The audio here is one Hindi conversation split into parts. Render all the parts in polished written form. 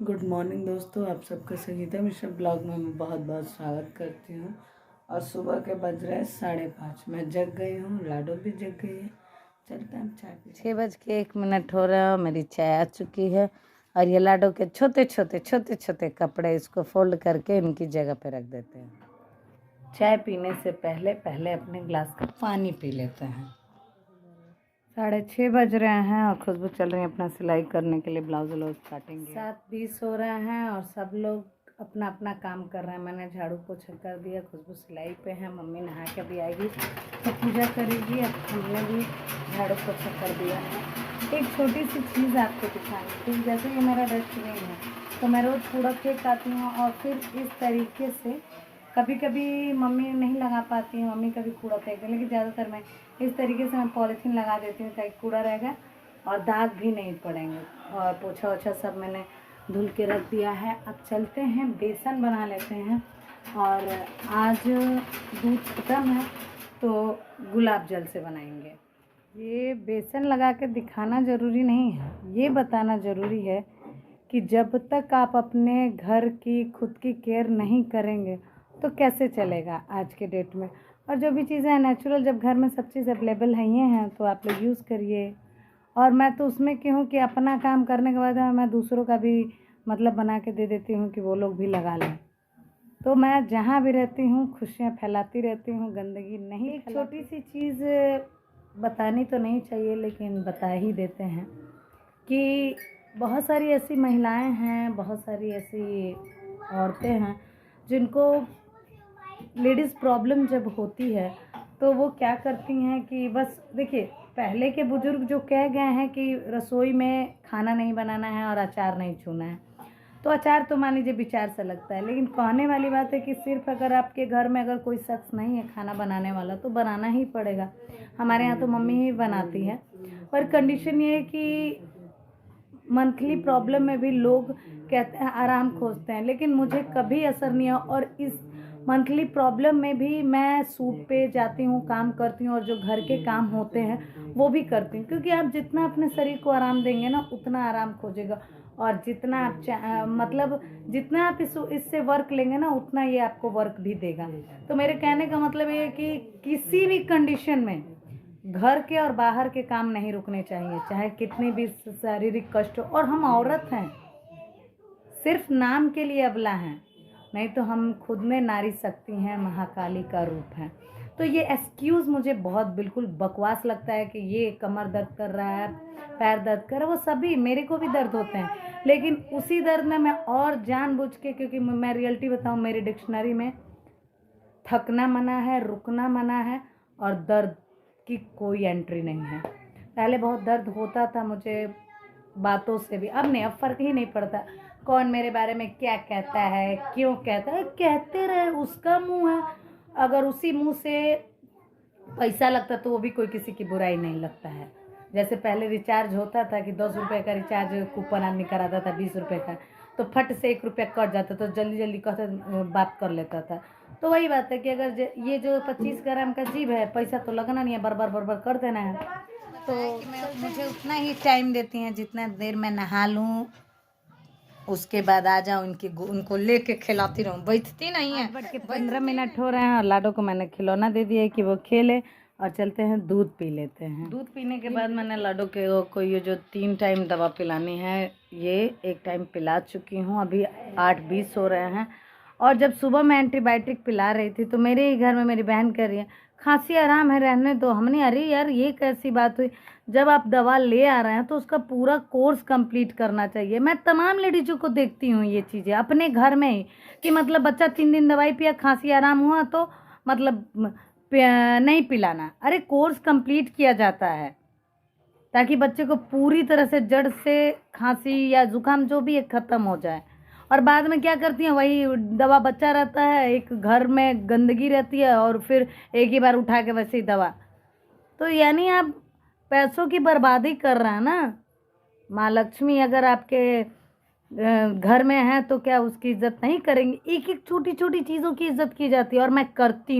गुड मॉर्निंग दोस्तों, आप सबका संगीता मिश्रा ब्लॉग में मैं बहुत बहुत स्वागत करती हूँ। और सुबह के बज रहे हैं 5:30। मैं जग गई हूँ, लाडो भी जग गई है। चलते हैं चाय पी। 6:01 हो रहा है, मेरी चाय आ चुकी है। और ये लाडो के छोटे छोटे कपड़े इसको फोल्ड करके इनकी जगह पे रख देते हैं। चाय पीने से पहले अपने ग्लास का पानी पी लेते हैं। 6:30 बज रहे हैं और खुशबू चल रही है अपना सिलाई करने के लिए, ब्लाउज व्लाउज काटेंगे। 7:20 हो रहे हैं और सब लोग अपना अपना काम कर रहे हैं। मैंने झाड़ू पोछा कर दिया, खुशबू सिलाई पे है, मम्मी नहा के भी आएगी तो पूजा करेगी। अब हमने भी झाड़ू पोछा कर दिया है। एक छोटी सी चीज़ आपको दिखानी थी। जैसे ये मेरा डस्टबिन है तो मैं रोज़ कूड़ा फेंक आती हूँ और फिर इस तरीके से कभी कभी मम्मी नहीं लगा पाती है, मम्मी कभी कूड़ा फेंक दे, लेकिन ज़्यादातर मैं इस तरीके से मैं पॉलीथीन लगा देती हूँ ताकि कूड़ा रहेगा और दाग भी नहीं पड़ेंगे। और पोछा ओछा सब मैंने धुल के रख दिया है। अब चलते हैं बेसन बना लेते हैं। और आज दूध खत्म है तो गुलाब जल से बनाएंगे। ये बेसन लगा के दिखाना ज़रूरी नहीं है, ये बताना ज़रूरी है कि जब तक आप अपने घर की खुद की केयर नहीं करेंगे तो कैसे चलेगा आज के डेट में। और जो भी चीज़ें हैं नेचुरल, जब घर में सब चीज़ अवेलेबल है ये हैं तो आप लोग यूज़ करिए। और मैं तो उसमें की हूँ कि अपना काम करने के बाद मैं दूसरों का भी मतलब बना के दे देती हूँ कि वो लोग भी लगा लें। तो मैं जहाँ भी रहती हूँ खुशियाँ फैलाती रहती हूँ, गंदगी नहीं। एक छोटी सी चीज़ बतानी तो नहीं चाहिए लेकिन बता ही देते हैं कि बहुत सारी ऐसी महिलाएं हैं, बहुत सारी ऐसी औरतें हैं जिनको लेडीज़ प्रॉब्लम जब होती है तो वो क्या करती हैं कि बस देखिए, पहले के बुजुर्ग जो कह गए हैं कि रसोई में खाना नहीं बनाना है और अचार नहीं छूना है, तो अचार तो मान लीजिए विचार से लगता है, लेकिन कहने वाली बात है कि सिर्फ अगर आपके घर में अगर कोई शख्स नहीं है खाना बनाने वाला तो बनाना ही पड़ेगा। हमारे यहाँ तो मम्मी ही बनाती है। पर कंडीशन ये है कि मंथली प्रॉब्लम में भी लोग कहते हैं आराम खोजते हैं, लेकिन मुझे कभी असर नहीं हुआ। और इस मंथली प्रॉब्लम में भी मैं सूट पे जाती हूँ, काम करती हूँ और जो घर के काम होते हैं वो भी करती हूँ, क्योंकि आप जितना अपने शरीर को आराम देंगे ना उतना आराम खोजेगा। और जितना आप मतलब जितना आप इससे वर्क लेंगे ना उतना ये आपको वर्क भी देगा। तो मेरे कहने का मतलब ये है कि किसी भी कंडीशन में घर के और बाहर के काम नहीं रुकने चाहिए, चाहे कितनी भी शारीरिक कष्ट हो। और हम औरत हैं, सिर्फ नाम के लिए अबला हैं, नहीं तो हम खुद में नारी शक्ति हैं, महाकाली का रूप है। तो ये एक्सक्यूज़ मुझे बहुत बिल्कुल बकवास लगता है कि ये कमर दर्द कर रहा है, पैर दर्द कर रहा है, वो सभी मेरे को भी दर्द होते हैं, लेकिन उसी दर्द में मैं और जानबूझ के, क्योंकि मैं रियलिटी बताऊँ, मेरी डिक्शनरी में थकना मना है, रुकना मना है और दर्द की कोई एंट्री नहीं है। पहले बहुत दर्द होता था मुझे बातों से भी, अब नहीं, अब फ़र्क ही नहीं पड़ता कौन मेरे बारे में क्या कहता है, क्यों कहता है, कहते रहे, उसका मुंह है। अगर उसी मुंह से पैसा लगता तो वो भी कोई किसी की बुराई नहीं लगता है। जैसे पहले रिचार्ज होता था कि 10 रुपये का रिचार्ज कूपन आदमी कराता था 20 रुपये का, तो फट से 1 रुपया कट जाता तो जल्दी जल्दी कहते बात कर लेता था। तो वही बात है कि अगर ये जो 25 ग्राम का जीभ है, पैसा तो लगना नहीं है, बरबर कर देना है। तो मुझे उतना ही टाइम देती हैं जितना देर मैं नहा लूँ, उसके बाद आ जाऊँ उनको लेके खिलाती रहूँ, बैठती नहीं है। 15 मिनट हो रहे हैं और लाडो को मैंने खिलौना दे दिया है कि वो खेले। और चलते हैं दूध पी लेते हैं। दूध पीने के बाद मैंने लाडो को ये जो 3 टाइम दवा पिलानी है, ये 1 टाइम पिला चुकी हूँ। अभी 8:20 हो रहे हैं। और जब सुबह मैं एंटीबायोटिक पिला रही थी तो मेरे ही घर में मेरी बहन कह रही है खांसी आराम है, रहने दो। हमने अरे यार ये कैसी बात हुई, जब आप दवा ले आ रहे हैं तो उसका पूरा कोर्स कंप्लीट करना चाहिए। मैं तमाम लेडीज़ों को देखती हूँ ये चीज़ें अपने घर में ही, कि मतलब बच्चा 3 दिन दवाई पिया, खांसी आराम हुआ तो मतलब नहीं पिलाना। अरे कोर्स कंप्लीट किया जाता है ताकि बच्चे को पूरी तरह से जड़ से खांसी या जुकाम जो भी है ख़त्म हो जाए। और बाद में क्या करती हैं, वही दवा बच्चा रहता है, एक घर में गंदगी रहती है और फिर एक ही बार उठा के वैसे ही दवा। तो यानी आप पैसों की बर्बादी कर रहे हैं ना। माँ लक्ष्मी अगर आपके घर में है तो क्या उसकी इज्जत नहीं करेंगे? एक एक छोटी छोटी चीज़ों की इज्जत की जाती है और मैं करती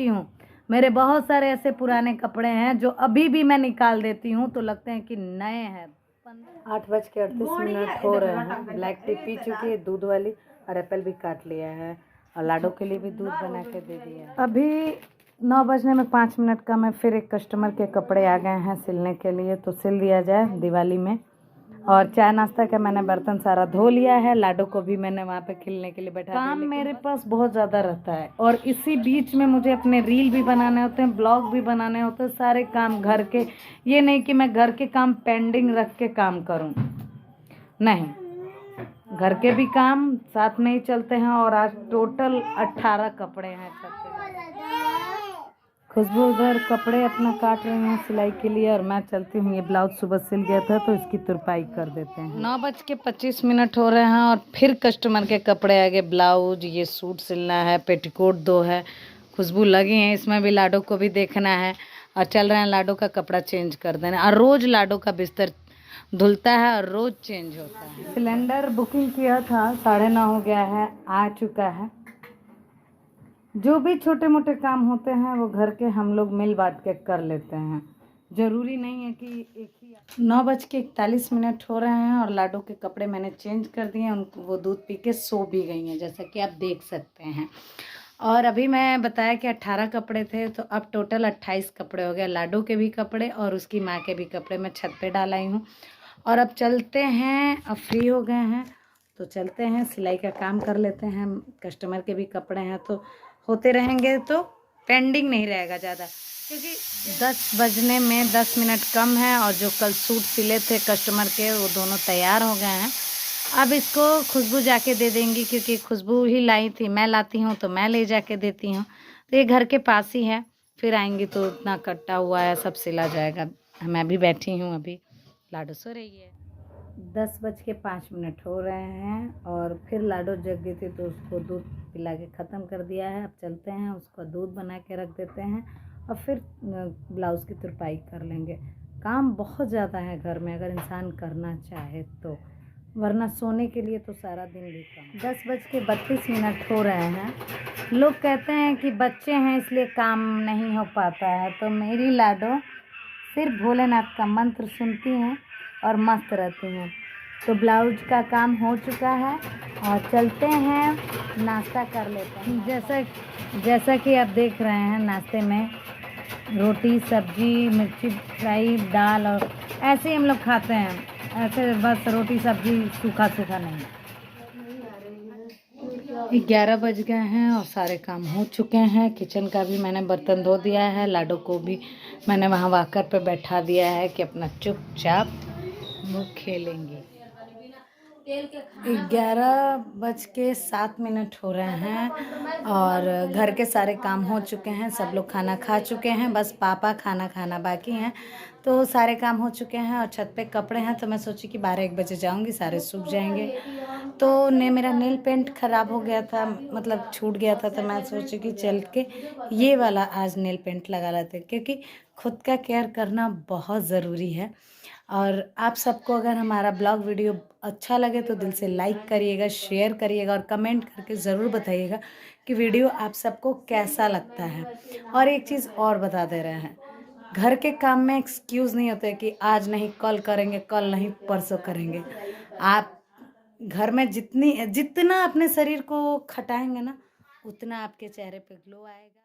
हूँ। मेरे बहुत सारे ऐसे पुराने कपड़े हैं जो अभी भी मैं निकाल देती हूँ तो लगते हैं कि नए हैं। 8:38 हो रहे हैं। ब्लैक टी पी चुकी है दूध वाली, और एप्पल भी काट लिया है, और लाडो के लिए भी दूध बना के दे दिया है। अभी 9 बजने में 5 मिनट कम है। फिर एक कस्टमर के कपड़े आ गए हैं सिलने के लिए, तो सिल दिया जाए दिवाली में। और चाय नाश्ता का मैंने बर्तन सारा धो लिया है। लाडो को भी मैंने वहाँ पे खिलने के लिए बैठा दिया। काम मेरे पास बहुत ज़्यादा रहता है, और इसी बीच में मुझे अपने रील भी बनाने होते हैं, ब्लॉग भी बनाने होते हैं, सारे काम घर के। ये नहीं कि मैं घर के काम पेंडिंग रख के काम करूँ, नहीं, घर के भी काम साथ में ही चलते हैं। और आज टोटल 18 कपड़े हैं छत पे। खुशबू उधर कपड़े अपना काट रही हैं सिलाई के लिए, और मैं चलती हूँ। ये ब्लाउज सुबह सिल गया था तो इसकी तुरपाई कर देते हैं। 9:25 हो रहे हैं, और फिर कस्टमर के कपड़े आ गए। ब्लाउज, ये सूट सिलना है, पेटीकोट 2 है। खुशबू लगी है इसमें भी, लाडो को भी देखना है, और चल रहे हैं लाडो का कपड़ा चेंज कर देना। और रोज़ लाडो का बिस्तर धुलता है और रोज़ चेंज होता है। सिलेंडर बुकिंग किया था, 9:30 हो गया है, आ चुका है। जो भी छोटे मोटे काम होते हैं वो घर के हम लोग मिल बांट के कर लेते हैं, ज़रूरी नहीं है कि एक ही। 9:41 हो रहे हैं, और लाडो के कपड़े मैंने चेंज कर दिए हैं। उनको वो दूध पी के सो भी गई हैं, जैसा कि आप देख सकते हैं। और अभी मैं बताया कि 18 कपड़े थे, तो अब टोटल 28 कपड़े हो गए। लाडो के भी कपड़े और उसकी माँ के भी कपड़े मैं छत पे डाल आई हूँ। और अब चलते हैं, अब फ्री हो गए हैं तो चलते हैं, सिलाई का काम कर लेते हैं। कस्टमर के भी कपड़े हैं तो होते रहेंगे, तो पेंडिंग नहीं रहेगा ज़्यादा, क्योंकि 10 बजने में 10 मिनट कम है। और जो कल सूट सिले थे कस्टमर के, वो दोनों तैयार हो गए हैं। अब इसको खुशबू जाके दे देंगी, क्योंकि खुशबू ही लाई थी, मैं लाती हूँ तो मैं ले जाके देती हूँ। तो ये घर के पास ही है, फिर आएंगी तो उतना कट्टा हुआ है सब सिला जाएगा। मैं भी बैठी हूँ, अभी लाडो सो रही है। 10:05 हो रहे हैं, और फिर लाडो जग गई थी तो उसको दूध पिला के ख़त्म कर दिया है। अब चलते हैं, उसको दूध बना के रख देते हैं, और फिर ब्लाउज़ की तुरपाई कर लेंगे। काम बहुत ज़्यादा है घर में, अगर इंसान करना चाहे तो, वरना सोने के लिए तो सारा दिन भी काम। 10:32 हो रहे हैं। लोग कहते हैं कि बच्चे हैं इसलिए काम नहीं हो पाता है, तो मेरी लाडो सिर्फ भोलेनाथ का मंत्र सुनती हैं और मस्त रहती हैं। तो ब्लाउज का काम हो चुका है, और चलते हैं नाश्ता कर लेते हैं। जैसा कि आप देख रहे हैं, नाश्ते में रोटी, सब्जी, मिर्ची फ्राई, दाल, और ऐसे ही हम लोग खाते हैं, ऐसे बस रोटी सब्जी, सूखा सूखा नहीं। 11 बज गए हैं और सारे काम हो चुके हैं। किचन का भी मैंने बर्तन धो दिया है। लाडो को भी मैंने वहाँ वॉकर पे बैठा दिया है कि अपना चुपचाप वो खेलेंगे। 11:07 हो रहे हैं, और घर के सारे काम हो चुके हैं। सब लोग खाना खा चुके हैं, बस पापा खाना बाकी हैं। तो सारे काम हो चुके हैं, और छत पे कपड़े हैं, तो मैं सोची कि 12-1 बजे जाऊंगी, सारे सूख जाएंगे। तो मेरा नेल पेंट ख़राब हो गया था, मतलब छूट गया था, तो मैं सोची कि चल के ये वाला आज नेल पेंट लगा लेते, क्योंकि खुद का केयर करना बहुत ज़रूरी है। और आप सबको अगर हमारा ब्लॉग वीडियो अच्छा लगे तो दिल से लाइक करिएगा, शेयर करिएगा, और कमेंट करके ज़रूर बताइएगा कि वीडियो आप सबको कैसा लगता है। और एक चीज़ और बता दे रहे हैं, घर के काम में एक्सक्यूज़ नहीं होते कि आज नहीं कल करेंगे, कल नहीं परसों करेंगे। आप घर में जितना अपने शरीर को खटाएंगे ना, उतना आपके चेहरे पे ग्लो आएगा।